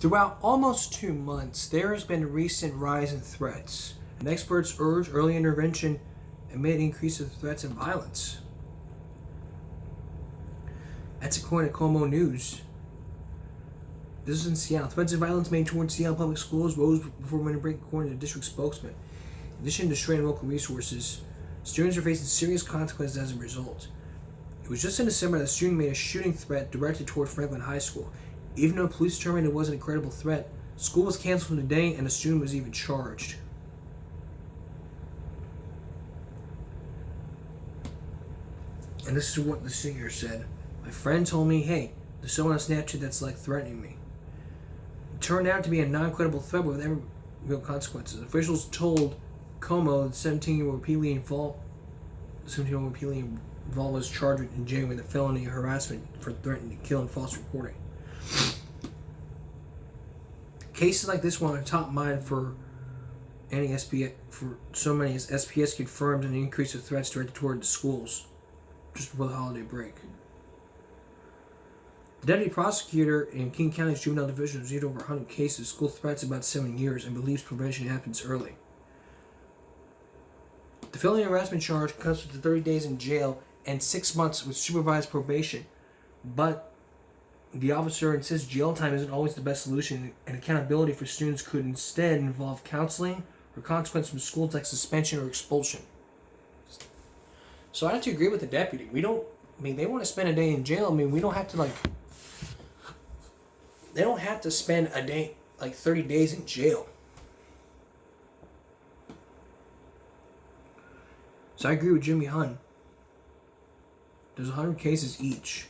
Throughout almost 2 months, there has been a recent rise in threats, and experts urge early intervention amid increase of threats and violence. That's according to Como News. This is in Seattle. Threats of violence made towards Seattle public schools rose before winter break, according to the district spokesman. In addition to straining local resources, students are facing serious consequences as a result. It was just in December that a student made a shooting threat directed toward Franklin High School. Even though police determined it wasn't a credible threat, school was canceled for the day and the student was even charged. And this is what the singer said. My friend told me, hey, there's someone on Snapchat that's like threatening me. It turned out to be a non-credible threat with every real consequences. Officials told Como that 17-year-old repeatedly involved was charged in January with a felony harassment for threatening to kill and false reporting. Cases like this one are top mind for any SPS, for so many as SPS confirmed an increase of threats directed toward the schools just before the holiday break. The deputy prosecutor in King County's juvenile division received over 100 cases of school threats in about 7 years and believes prevention happens early. The felony harassment charge comes with 30 days in jail and 6 months with supervised probation, but the officer insists jail time isn't always the best solution, and accountability for students could instead involve counseling or consequences from schools like suspension or expulsion. So I have to agree with the deputy. They want to spend a day in jail. We don't have to they don't have to spend a day, 30 days in jail. So I agree with Jimmy Hunn. There's 100 cases each.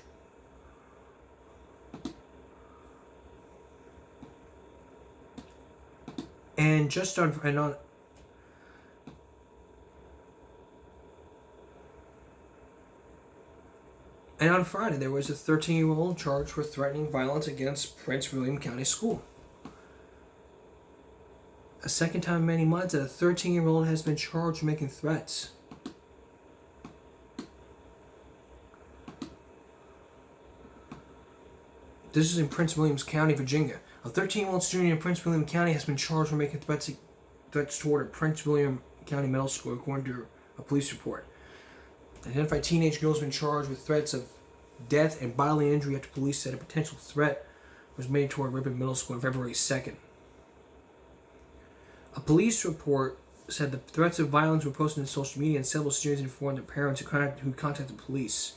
And on Friday, there was a 13-year-old charged with threatening violence against Prince William County School. A second time in many months that a 13-year-old has been charged with making threats. This is in Prince William County, Virginia. A 13-year-old student in Prince William County has been charged with making threats toward a Prince William County middle school, according to a police report. An identified teenage girl has been charged with threats of death and bodily injury after police said a potential threat was made toward Ripon Middle School on February 2nd. A police report said the threats of violence were posted on social media, and several students informed their parents who contacted police.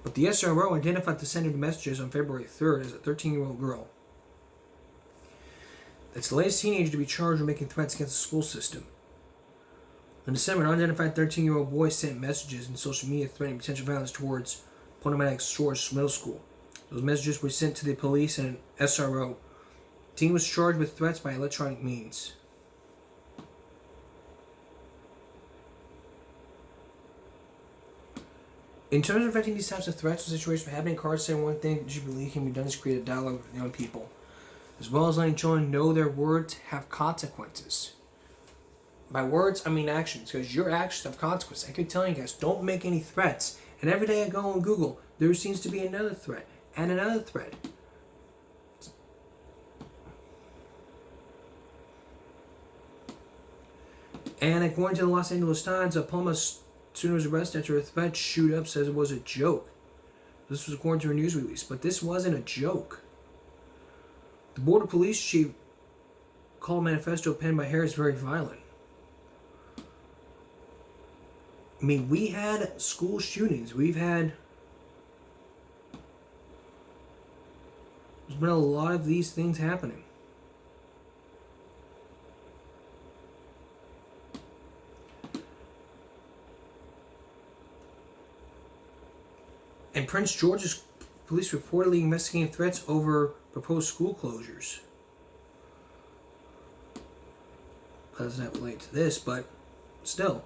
But the SRO identified the sender of the messages on February 3rd as a 13-year-old girl. That's the latest teenager to be charged with making threats against the school system. In December, an unidentified 13-year-old boy sent messages in social media threatening potential violence towards Potomac Shores Middle School. Those messages were sent to the police and an SRO. The teen was charged with threats by electronic means. In terms of preventing these types of threats or situations from happening, cards say one thing that you believe can be done is create a dialogue with young people, as well as letting children know their words have consequences. By words, I mean actions, because your actions have consequences. I keep telling you guys, don't make any threats. And every day I go on Google, there seems to be another threat and another threat. And according to the Los Angeles Times, a Palma student was arrested after a threat shoot up says it was a joke. This was according to a news release, but this wasn't a joke. The border police chief called a manifesto penned by Harris very violent. We had school shootings. There's been a lot of these things happening. And Prince George's police reportedly investigating threats over proposed school closures. Doesn't have to relate to this, but still.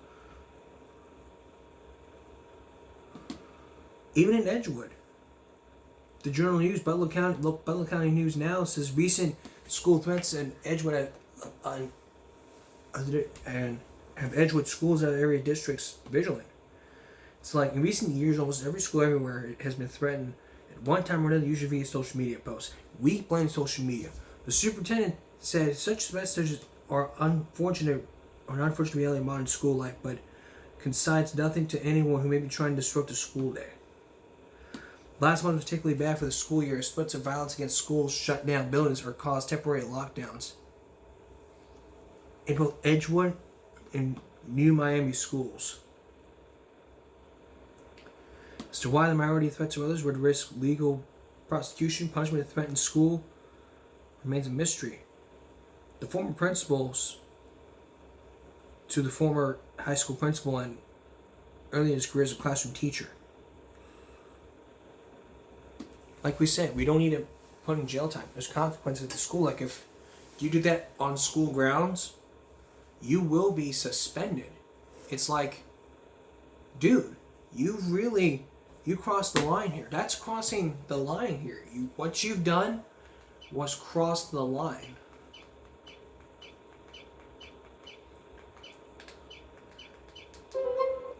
Even in Edgewood, the Journal News, Butler County News Now says recent school threats in Edgewood and have Edgewood schools out of area districts vigilant. It's like in recent years, almost every school everywhere has been threatened at one time or another, usually via social media posts. We blame social media. The superintendent said such messages are an unfortunate reality of modern school life, but consigns nothing to anyone who may be trying to disrupt the school day. Last month was particularly bad for the school year. Spurts of violence against schools shut down buildings or caused temporary lockdowns in both Edgewood and New Miami schools. As to why the minority of threats to others would risk legal prosecution, punishment, and threat in school remains a mystery. The former principals to the former high school principal and early in his career as a classroom teacher. Like we said, we don't need to put in jail time. There's consequences at the school. Like if you do that on school grounds, you will be suspended. It's like, dude, you crossed the line here. That's crossing the line here. What you've done was cross the line.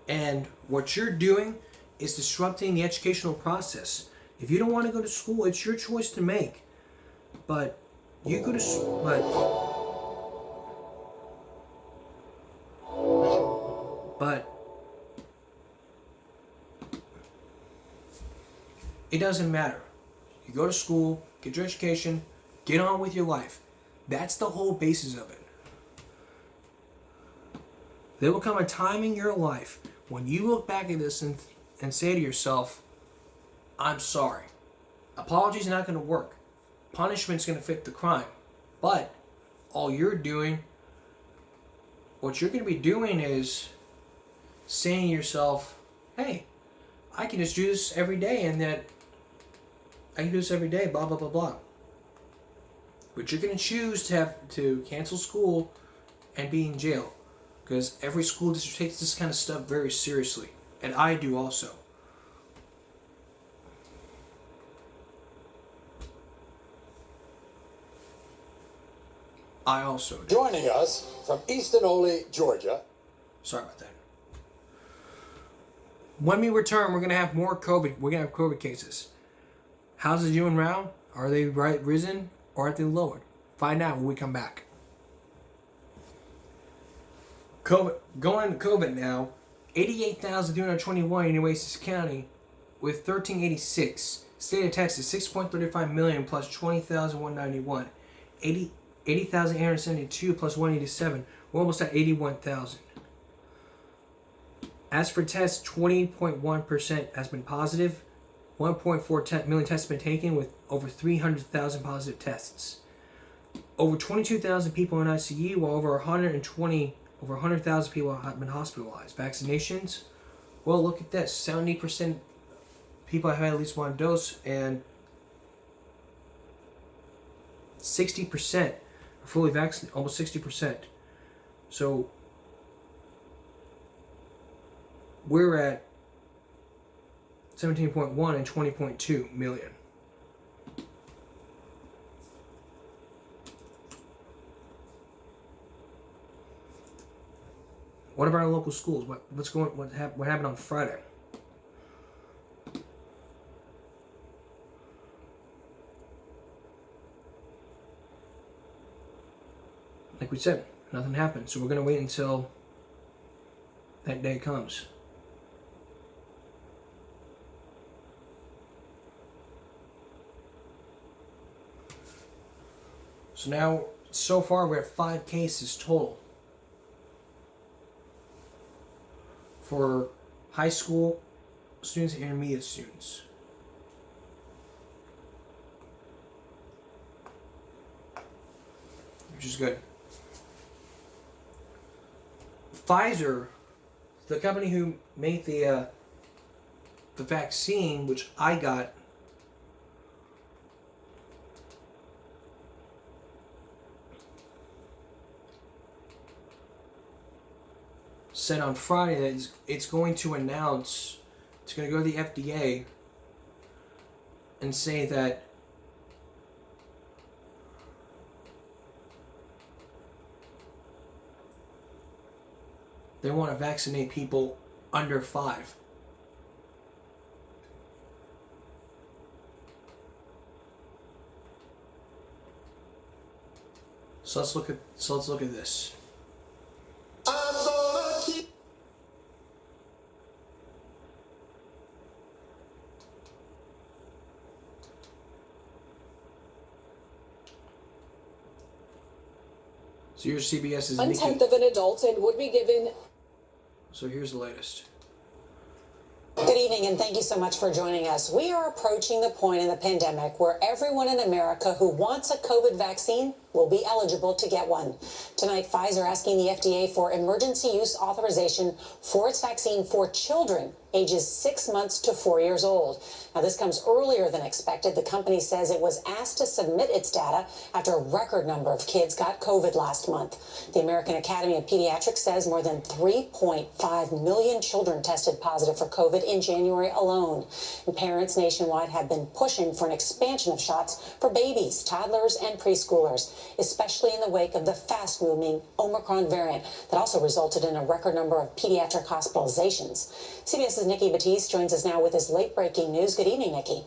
And what you're doing is disrupting the educational process. If you don't want to go to school, it's your choice to make. But you go to but it doesn't matter. You go to school, get your education, get on with your life. That's the whole basis of it. There will come a time in your life when you look back at this and say to yourself, I'm sorry. Apologies are not going to work. Punishment's going to fit the crime. But all you're doing, what you're going to be doing is saying to yourself, hey, I can just do this every day and that I can do this every day, blah, blah, blah, blah. But you're going to choose to cancel school and be in jail. Because every school district takes this kind of stuff very seriously. And I do also. I also do. Joining us from Eastonole, Georgia. Sorry about that. When we return, we're going to have more COVID. We're going to have COVID cases. How's it doing now? Are they risen or are they lowered? Find out when we come back. Going to COVID now. 88,321 in Oasis County with 1,386. State of Texas, 6.35 million plus 20,191. 80,872 plus 187. We're almost at 81,000. As for tests, 20.1% has been positive. 1.4 million tests have been taken with over 300,000 positive tests. Over 22,000 people in ICU, while over 100,000 people have been hospitalized. Vaccinations, well, look at this. 70% people have had at least one dose, and 60% are fully vaccinated, almost 60%. So we're at 17.1 and 20.2 million. What about our local schools? What happened on Friday? Like we said, nothing happened. So we're gonna wait until that day comes. So now, so far, we're at 5 cases total for high school students and intermediate students. Which is good. Pfizer, the company who made the vaccine, which I got, said on Friday that it's going to announce, it's going to go to the FDA and say that they want to vaccinate people under 5. So let's look at this. I'm gonna keep. So here's CBS's 1/10 of an adult and would be given. So here's the latest. Good evening, and thank you so much for joining us. We are approaching the point in the pandemic where everyone in America who wants a COVID vaccine will be eligible to get one. Tonight, Pfizer asking the FDA for emergency use authorization for its vaccine for children ages 6 months to 4 years old. Now, this comes earlier than expected. The company says it was asked to submit its data after a record number of kids got COVID last month. The American Academy of Pediatrics says more than 3.5 million children tested positive for COVID in January alone. And parents nationwide have been pushing for an expansion of shots for babies, toddlers, and preschoolers, especially in the wake of the fast-moving Omicron variant that also resulted in a record number of pediatric hospitalizations. CBS's Nikki Batiste joins us now with his late-breaking news. Good evening, Nikki.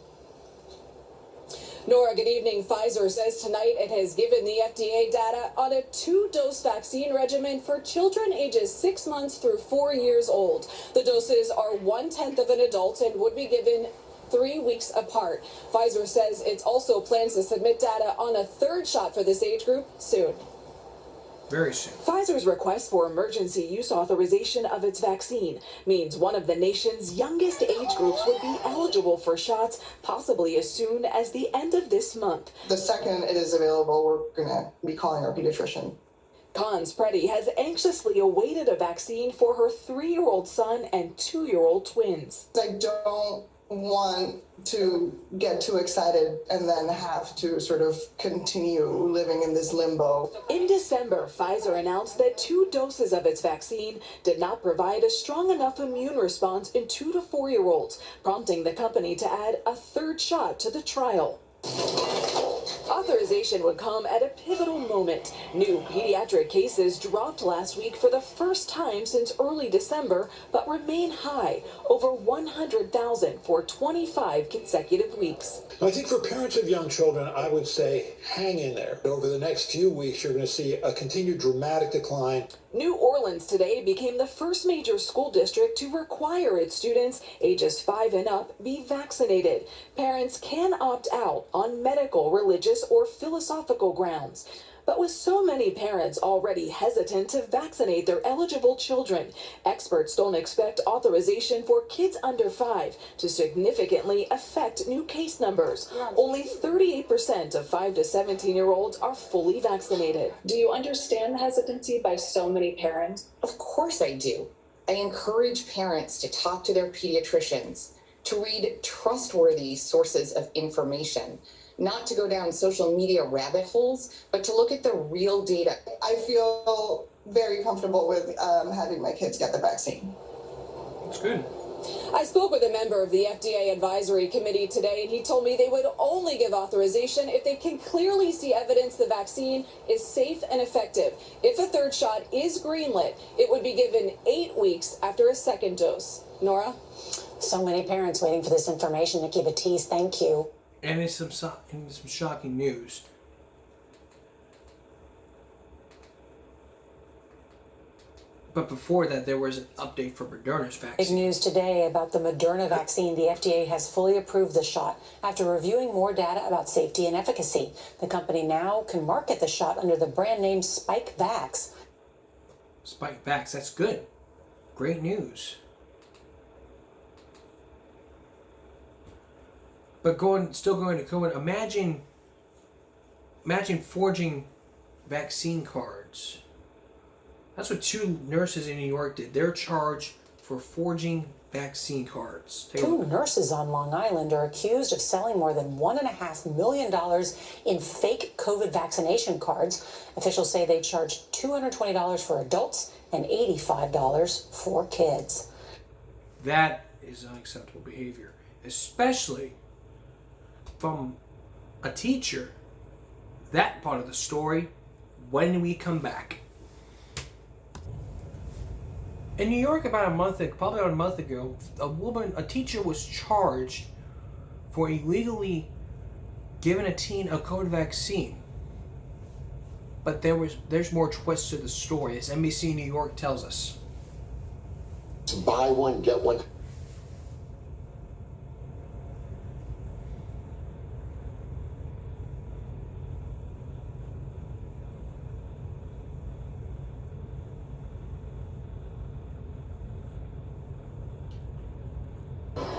Nora, good evening. Pfizer says tonight it has given the FDA data on a 2-dose vaccine regimen for children ages 6 months through 4 years old. The doses are 1/10 of an adult and would be given 3 weeks apart. Pfizer says it also plans to submit data on a third shot for this age group soon. Very soon. Pfizer's request for emergency use authorization of its vaccine means one of the nation's youngest age groups would be eligible for shots possibly as soon as the end of this month. The second it is available, we're going to be calling our pediatrician. Cons Preddy has anxiously awaited a vaccine for her 3-year-old son and 2-year-old twins. I don't want to get too excited and then have to sort of continue living in this limbo. In December, Pfizer announced that 2 doses of its vaccine did not provide a strong enough immune response in 2 to 4-year-olds, prompting the company to add a third shot to the trial. Authorization would come at a pivotal moment. New pediatric cases dropped last week for the first time since early December, but remain high, over 100,000 for 25 consecutive weeks. I think for parents of young children, I would say hang in there. Over the next few weeks, you're going to see a continued dramatic decline. New Orleans today became the first major school district to require its students ages 5 and up be vaccinated. Parents can opt out on medical, religious, or philosophical grounds. But with so many parents already hesitant to vaccinate their eligible children, experts don't expect authorization for kids under 5 to significantly affect new case numbers. Only 38% of 5 to 17-year-olds are fully vaccinated. Do you understand the hesitancy by so many parents? Of course I do. I encourage parents to talk to their pediatricians, to read trustworthy sources of information, not to go down social media rabbit holes, but to look at the real data. I feel very comfortable with having my kids get the vaccine. That's good. I spoke with a member of the FDA advisory committee today, and he told me they would only give authorization if they can clearly see evidence the vaccine is safe and effective. If a third shot is greenlit, it would be given 8 weeks after a second dose. Nora? So many parents waiting for this information. Nikki Batiste, thank you. And it's some shocking news. But before that, there was an update for Moderna's Big vaccine. news today about the Moderna vaccine. The FDA has fully approved the shot after reviewing more data about safety and efficacy. The company now can market the shot under the brand name Spikevax. Spikevax, that's good. Great news. But still going to COVID, imagine forging vaccine cards. That's what 2 nurses in New York did. They're charged for forging vaccine cards. 2 nurses on Long Island are accused of selling more than $1.5 million in fake COVID vaccination cards. Officials say they charged $220 for adults and $85 for kids. That is unacceptable behavior, especially from a teacher. That part of the story when we come back. In New York, probably about a month ago, a teacher was charged for illegally giving a teen a COVID vaccine. But there's more twists to the story, as NBC New York tells us. Buy one, get one.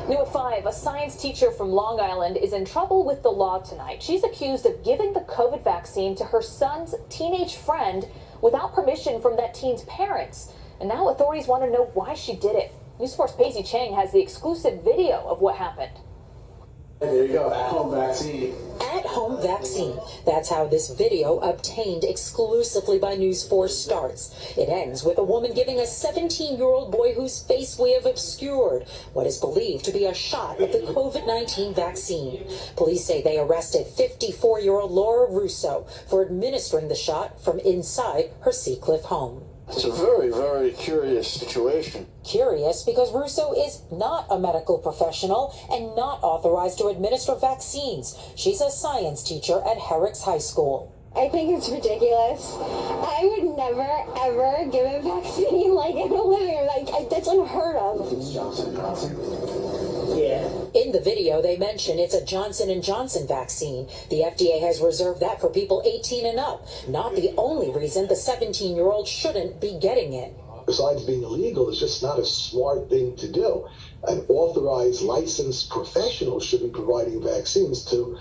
New at 5, a science teacher from Long Island is in trouble with the law tonight. She's accused of giving the COVID vaccine to her son's teenage friend without permission from that teen's parents. And now authorities want to know why she did it. News 4's Paisy Chang has the exclusive video of what happened. There you go, at-home vaccine. At-home vaccine. That's how this video, obtained exclusively by News 4, starts. It ends with a woman giving a 17-year-old boy whose face we have obscured what is believed to be a shot of the COVID-19 vaccine. Police say they arrested 54-year-old Laura Russo for administering the shot from inside her Seacliff home. It's a very, very curious situation. Curious because Russo is not a medical professional and not authorized to administer vaccines. She's a science teacher at Herrick's High School. I think it's ridiculous. I would never, ever give a vaccine like in a living room. That's unheard of. It's Johnson & Johnson. Yeah. In the video, they mention it's a Johnson & Johnson vaccine. The FDA has reserved that for people 18 and up. Not the only reason the 17-year-old shouldn't be getting it. Besides being illegal, it's just not a smart thing to do. An authorized, licensed professional should be providing vaccines to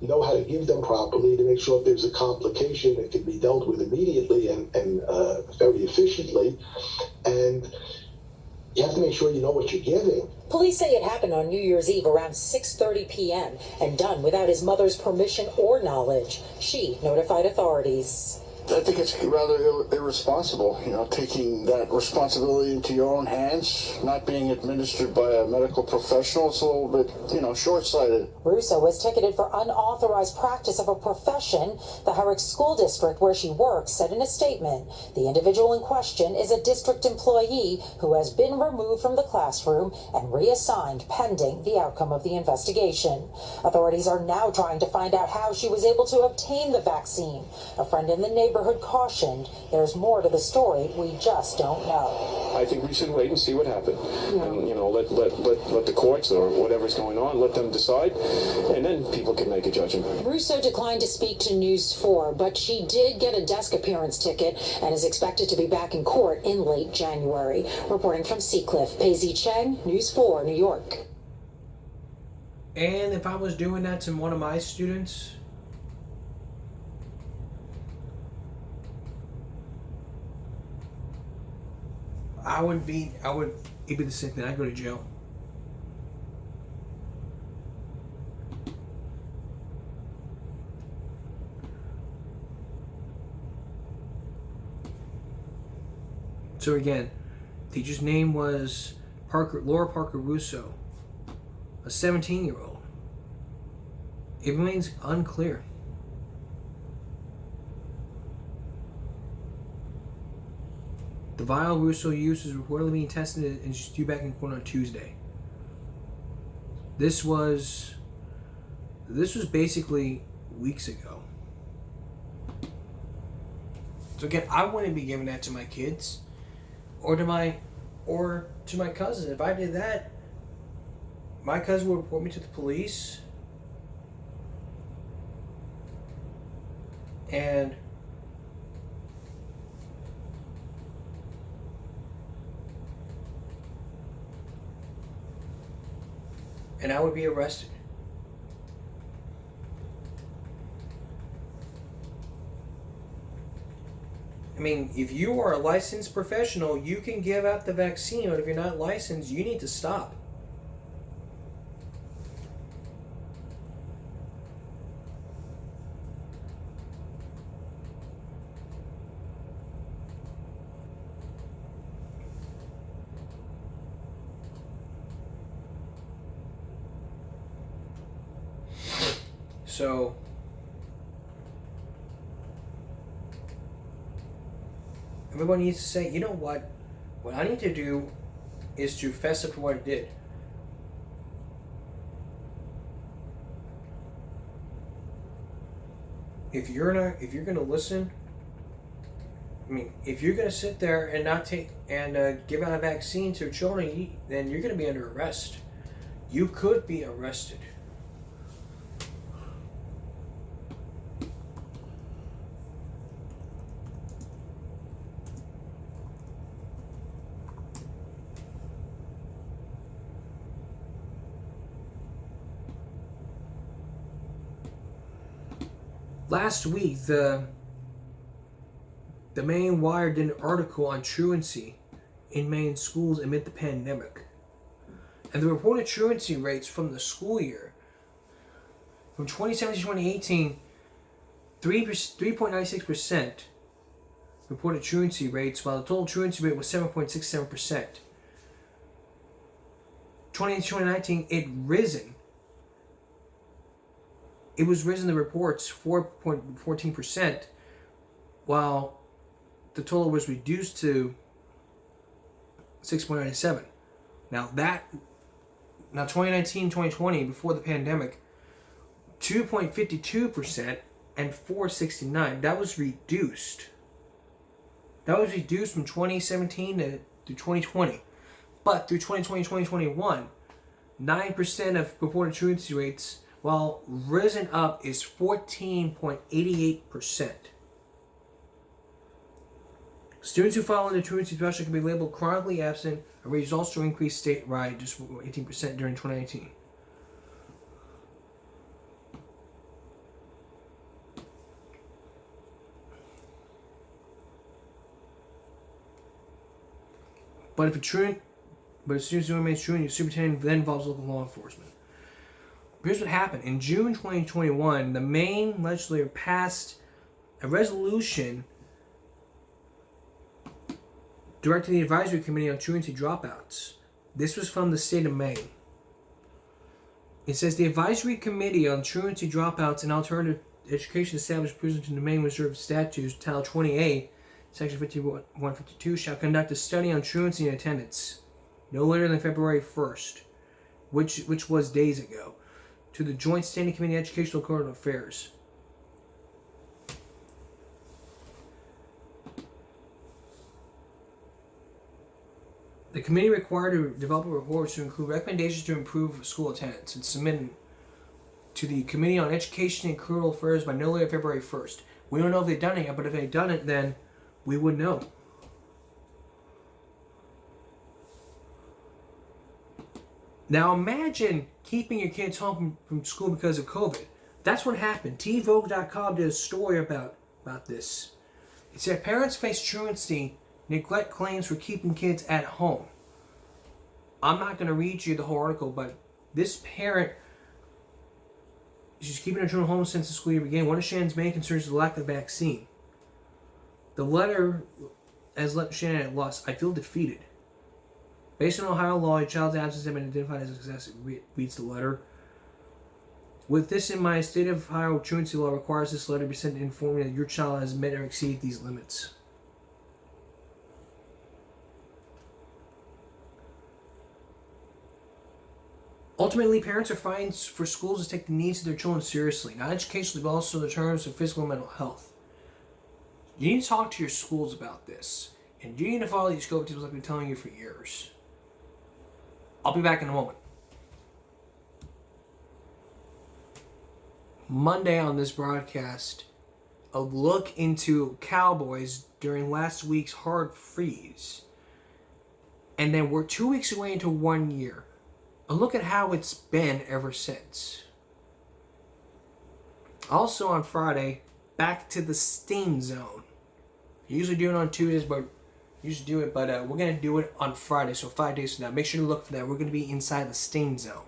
know how to give them properly, to make sure if there's a complication that can be dealt with immediately and very efficiently. And you have to make sure you know what you're giving. Police say it happened on New Year's Eve around 6:30 p.m. and done without his mother's permission or knowledge. She notified authorities. I think it's rather irresponsible, taking that responsibility into your own hands, not being administered by a medical professional. It's a little bit, short-sighted. Russo was ticketed for unauthorized practice of a profession. The Herrick School District, where she works, said in a statement, the individual in question is a district employee who has been removed from the classroom and reassigned pending the outcome of the investigation. Authorities are now trying to find out how she was able to obtain the vaccine. A friend in the neighborhood cautioned there's more to the story, we just don't know. I think we should wait and see what happened. And, let the courts or whatever's going on, let them decide, and then people can make a judgment. Russo declined to speak to News 4, but she did get a desk appearance ticket and is expected to be back in court in late January. Reporting from Seacliff, Paisy Chang, News 4, New York. And if I was doing that to one of my students, it'd be the same thing. I'd go to jail. So again, teacher's name was Laura Parker Russo, a 17-year-old. It remains unclear. The vial Russo used is reportedly being tested and is due back in court on Tuesday. This was basically weeks ago. So again, I wouldn't be giving that to my kids or to my cousin. If I did that, my cousin would report me to the police, and I would be arrested. I mean, if you are a licensed professional, you can give out the vaccine, but if you're not licensed, you need to stop. So, everyone needs to say, you know what? What I need to do is to fess up for what I did. If you're gonna listen I mean, if you're going to sit there and not take and give out a vaccine to children, then you're going to be under arrest. You could be arrested. Last week, the Maine Wire did an article on truancy in Maine schools amid the pandemic. And the reported truancy rates from the school year, from 2017 to 2018, 3.96% reported truancy rates, while the total truancy rate was 7.67%. 2018-2019, it was risen the reports 4.14%, while the total was reduced to 6.97. Now 2019-2020, before the pandemic, 2.52% and 4.69. That was reduced. That was reduced from 2017 to 2020. But through 2020-2021, 9% of reported truancy rates, while risen up, is 14.88%. Students who fall into truancy threshold can be labeled chronically absent, a rate is also increased statewide, just 18% during 2019. But if a student who remains truant, your superintendent then involves local law enforcement. Here's what happened. In June 2021, the Maine legislature passed a resolution directing the Advisory Committee on Truancy Dropouts. This was from the state of Maine. It says the Advisory Committee on Truancy Dropouts and Alternative Education established pursuant to the Maine Reserve Statutes, Title 28, Section 5152, shall conduct a study on truancy and attendance no later than February 1st, which was days ago, to the Joint Standing Committee on Educational and Current Affairs. The committee required to develop a report to include recommendations to improve school attendance and submit to the Committee on Education and Current Affairs by no later than February 1st. We don't know if they've done it yet, but if they've done it, then we would know. Now imagine keeping your kids home from school because of COVID. That's what happened. TVogue.com did a story about this. It said parents face truancy neglect claims for keeping kids at home. I'm not going to read you the whole article, but this parent, she's keeping her children home since the school year began. One of Shannon's main concerns is the lack of vaccine. The letter has left Shannon at loss. I feel defeated. Based on Ohio law, a child's absence has been identified as a success, reads the letter. With this in mind, state of Ohio truancy law requires this letter to be sent to inform you that your child has met or exceeded these limits. Ultimately, parents are fighting for schools to take the needs of their children seriously, not educationally, but also in terms of physical and mental health. You need to talk to your schools about this, and you need to follow these COVID tips like I've been telling you for years. I'll be back in a moment. Monday on this broadcast, a look into Cowboys during last week's hard freeze. And then we're 2 weeks away into 1 year. A look at how it's been ever since. Also on Friday, back to the Steam Zone. I usually do it on Tuesdays, but we're going to do it on Friday, so 5 days from now. Make sure to look for that. We're going to be inside the Steam Zone.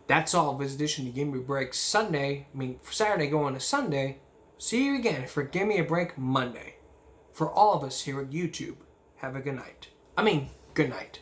That's all. This edition of Give Me a Break Saturday going to Sunday. See you again for Give Me a Break Monday. For all of us here at YouTube, have a good night. Good night.